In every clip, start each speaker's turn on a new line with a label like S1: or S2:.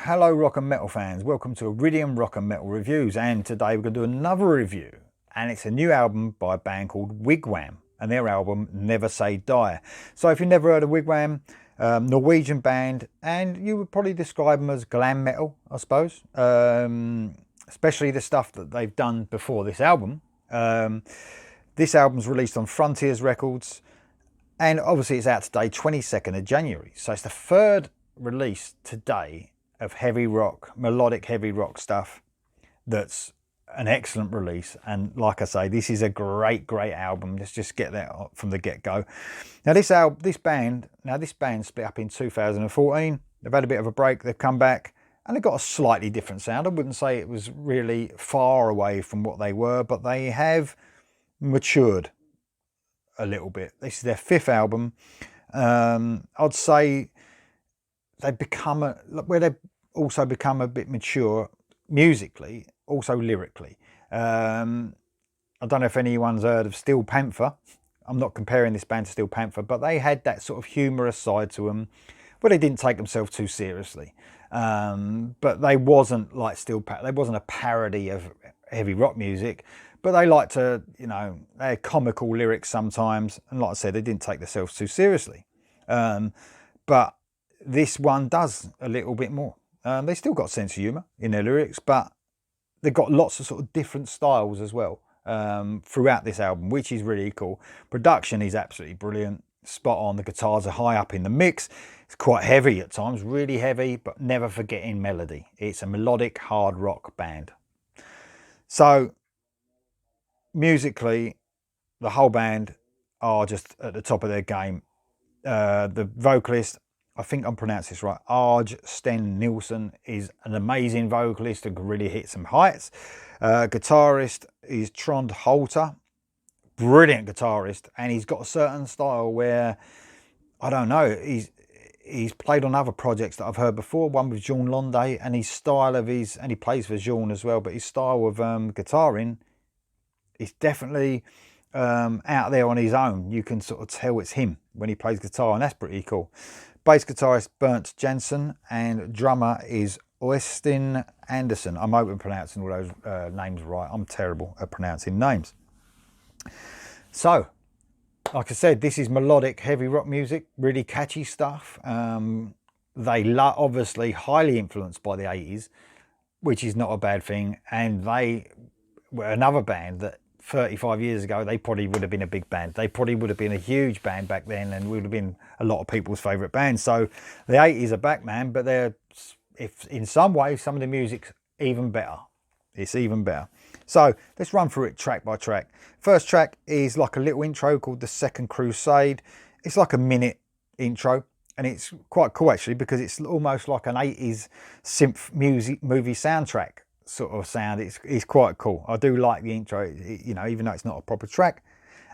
S1: Hello rock and metal fans, welcome to Iridium Rock and Metal Reviews, and today we're going to do another review, and it's a new album by a band called Wig Wam and their album Never Say Die. So if you've never heard of Wig Wam, Norwegian band, and you would probably describe them as glam metal, I suppose, especially the stuff that they've done before this album. This album's released on Frontiers Records, and obviously it's out today, 22nd of January, so it's the third release today of heavy rock, melodic heavy rock stuff that's an excellent release. And like I say, this is a great album. Let's just get that from the get-go. Now this band split up in 2014. They've had a bit of a break, they've come back, and they've got a slightly different sound. I wouldn't say it was really far away from what they were, but they have matured a little bit. This is their fifth album. I'd say they've also become a bit mature musically, also lyrically. I don't know if anyone's heard of Steel Panther. I'm not comparing this band to Steel Panther, but they had that sort of humorous side to them where they didn't take themselves too seriously. But they wasn't like Steel Panther. They wasn't a parody of heavy rock music, but they like to, you know, they had comical lyrics sometimes. And like I said, they didn't take themselves too seriously. But this one does a little bit more. They still got sense of humour in their lyrics, but they've got lots of sort of different styles as well throughout this album, which is really cool. Production is absolutely brilliant, spot on. The guitars are high up in the mix. It's quite heavy at times, really heavy, but never forgetting melody. It's a melodic hard rock band. So musically, the whole band are just at the top of their game. The vocalist, I think I'm pronouncing this right, Arj Sten Nielsen, is an amazing vocalist and can really hit some heights. Guitarist is Trond Holter, brilliant guitarist, and he's got a certain style where, I don't know, he's played on other projects that I've heard before, one with Jean Londe, and his style of and he plays for Jean as well, but his style of guitaring is definitely out there on his own. You can sort of tell it's him when he plays guitar, and that's pretty cool. Bass guitarist Bernt Jansen, and drummer is Øystein Andersen. I'm hoping I'm pronouncing all those names right. I'm terrible at pronouncing names. So, like I said, this is melodic heavy rock music, really catchy stuff. They obviously highly influenced by the 80s, which is not a bad thing. And they were another band that 35 years ago, they probably would have been a big band. They probably would have been a huge band back then and would have been a lot of people's favourite band. So the 80s are back, man, but if in some ways, some of the music's even better. It's even better. So let's run through it track by track. First track is like a little intro called The Second Crusade. It's like a minute intro, and it's quite cool actually because it's almost like an 80s synth music movie soundtrack sort of sound. It's quite cool. I do like the intro, you know, even though it's not a proper track.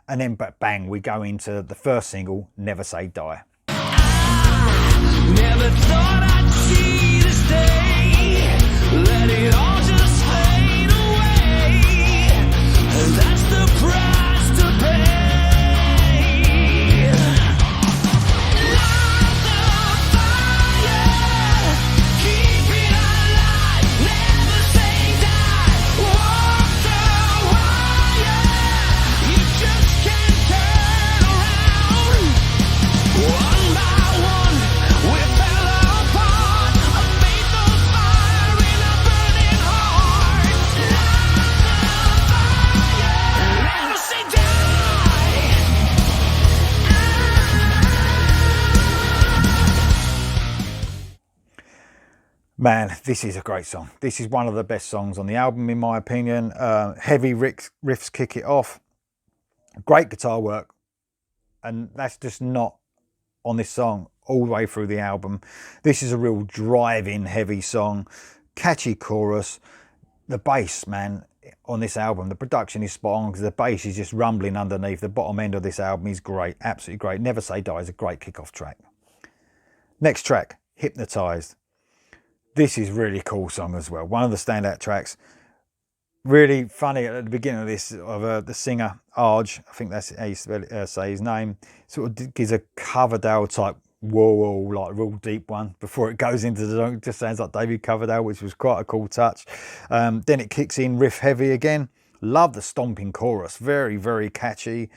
S1: And then but bang, we go into the first single, Never Say Die.
S2: I never thought I'd see this day. Let it all just fade away. And that's the price to pay.
S1: Man, this is a great song. This is one of the best songs on the album, in my opinion. Heavy riffs kick it off. Great guitar work. And that's just not on this song all the way through the album. This is a real driving, heavy song. Catchy chorus. The bass, man, on this album, the production is spot on because the bass is just rumbling underneath. The bottom end of this album is great. Absolutely great. Never Say Die is a great kick-off track. Next track, Hypnotized. This is really cool song as well. One of the standout tracks. Really funny at the beginning of this, of the singer Arj, I think that's how you say his name, sort of gives a Coverdale type whoa, like a real deep one before it goes into the song. It just sounds like David Coverdale, which was quite a cool touch. Then it kicks in riff heavy again. Love the stomping chorus, very, very catchy.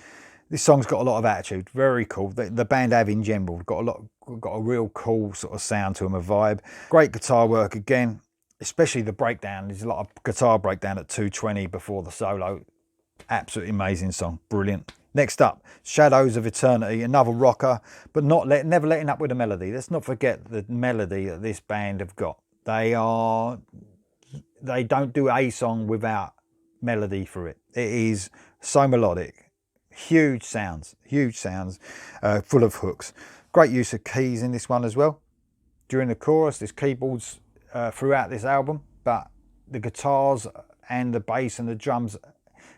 S1: This song's got a lot of attitude, very cool. The band have in general got a real cool sort of sound to them, a vibe. Great guitar work again, especially the breakdown. There's a lot of guitar breakdown at 2:20 before the solo. Absolutely amazing song, brilliant. Next up, Shadows of Eternity, another rocker, but never letting up with the melody. Let's not forget the melody that this band have got. They don't do a song without melody for it. It is so melodic, huge sounds, full of hooks. Great use of keys in this one as well. During the chorus, there's keyboards throughout this album, but the guitars and the bass and the drums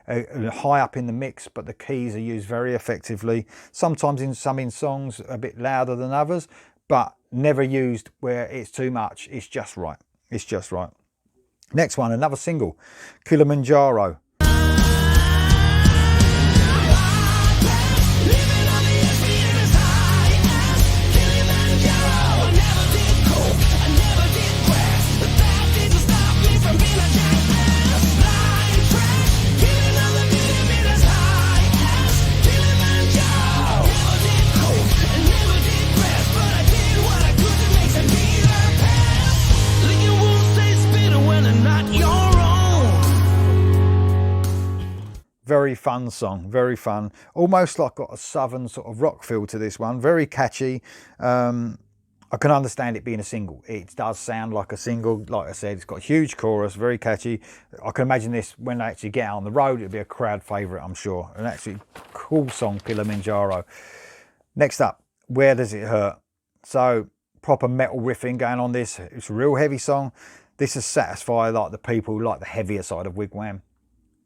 S1: high up in the mix, but the keys are used very effectively. Sometimes in some songs a bit louder than others, but never used where it's too much. It's just right. It's just right. Next one, another single, Kilimanjaro. Very fun song, very fun. Almost like got a southern sort of rock feel to this one. Very catchy. I can understand it being a single. It does sound like a single. Like I said, it's got a huge chorus, very catchy. I can imagine this when they actually get out on the road, it'll be a crowd favourite, I'm sure. An actually cool song, Kilimanjaro. Next up, Where Does It Hurt? So proper metal riffing going on this. It's a real heavy song. This is satisfy like the people who like the heavier side of Wig Wam.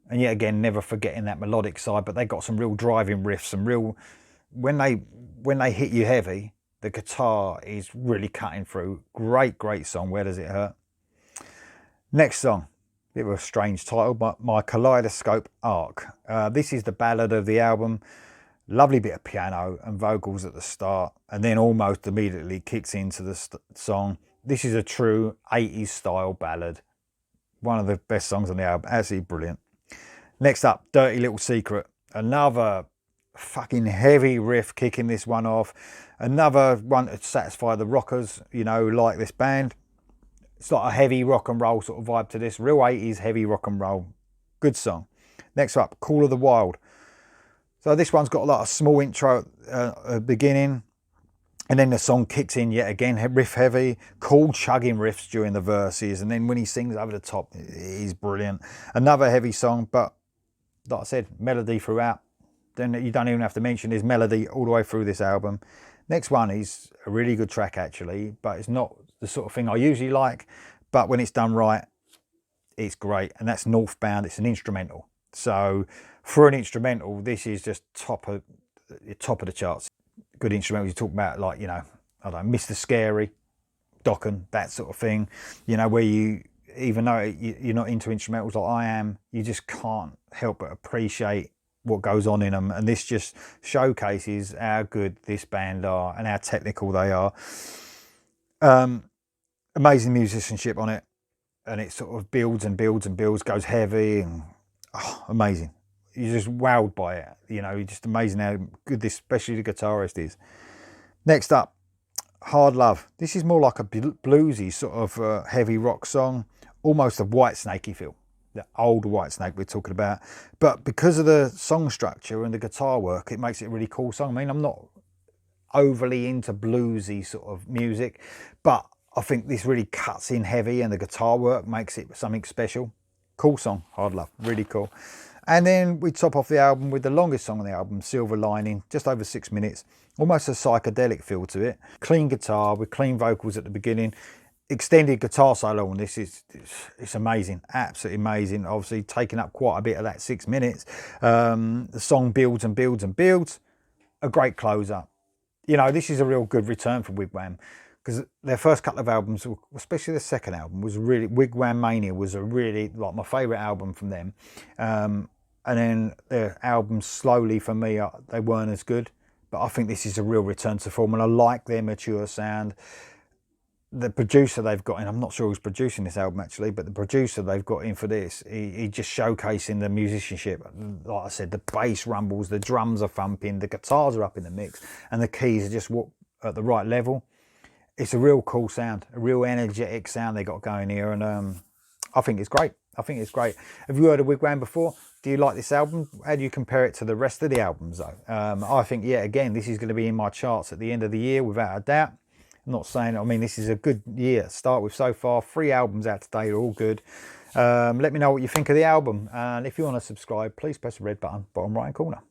S1: And yet again, never forgetting that melodic side, but they got some real driving riffs, some real, when they hit you heavy, the guitar is really cutting through. Great song, Where Does It Hurt? Next song, bit of a strange title, but My Kaleidoscope Arc. This is the ballad of the album. Lovely bit of piano and vocals at the start, and then almost immediately kicks into the song. This is a true 80s style ballad. One of the best songs on the album, absolutely brilliant. Next up, Dirty Little Secret. Another fucking heavy riff kicking this one off. Another one to satisfy the rockers, you know, like this band. It's like a heavy rock and roll sort of vibe to this. Real 80s heavy rock and roll. Good song. Next up, Call of the Wild. So this one's got a lot of small intro at the beginning. And then the song kicks in yet again, riff heavy, cool chugging riffs during the verses. And then when he sings over the top, he's brilliant. Another heavy song, but like I said, melody throughout. Then you don't even have to mention there's melody all the way through this album. Next one is a really good track actually, but it's not the sort of thing I usually like. But when it's done right, it's great. And that's Northbound. It's an instrumental. So for an instrumental, this is just top of the charts. Good instrumental. You talk about like, you know, I don't know, Mr. Scary, Dokken, that sort of thing. You know, where you, even though you're not into instrumentals like I am, you just can't help but appreciate what goes on in them. And this just showcases how good this band are and how technical they are. Amazing musicianship on it. And it sort of builds and builds and builds, goes heavy and amazing. You're just wowed by it. You know, just amazing how good this, especially the guitarist is. Next up, Hard Love. This is more like a bluesy sort of heavy rock song. Almost a Whitesnakey feel, the old Whitesnake we're talking about. But because of the song structure and the guitar work, it makes it a really cool song. I mean, I'm not overly into bluesy sort of music, but I think this really cuts in heavy and the guitar work makes it something special. Cool song, Hard Love, really cool. And then we top off the album with the longest song on the album, Silver Lining, just over 6 minutes. Almost a psychedelic feel to it. Clean guitar with clean vocals at the beginning. Extended guitar solo on this is it's amazing, absolutely amazing. Obviously taking up quite a bit of that 6 minutes. The song builds and builds and builds. A great closer. You know, this is a real good return for Wig Wam, because their first couple of albums, especially the second album, was really, Wig Wam Mania was a really, like, my favourite album from them. And then their albums slowly, for me, they weren't as good. but I think this is a real return to form, and I like their mature sound. The producer they've got in, I'm not sure who's producing this album actually, but the producer they've got in for this, he just showcasing the musicianship. Like I said, the bass rumbles, the drums are thumping, the guitars are up in the mix, and the keys are just at the right level. It's a real cool sound, a real energetic sound they got going here, and I think it's great. I think it's great. Have you heard of Wig Wam before? Do you like this album? How do you compare it to the rest of the albums though? I think, yeah, again, this is going to be in my charts at the end of the year without a doubt. I'm not saying, I mean, this is a good year to start with so far. 3 albums out today, they're all good. Let me know what you think of the album, and if you want to subscribe, please press the red button, bottom right hand corner.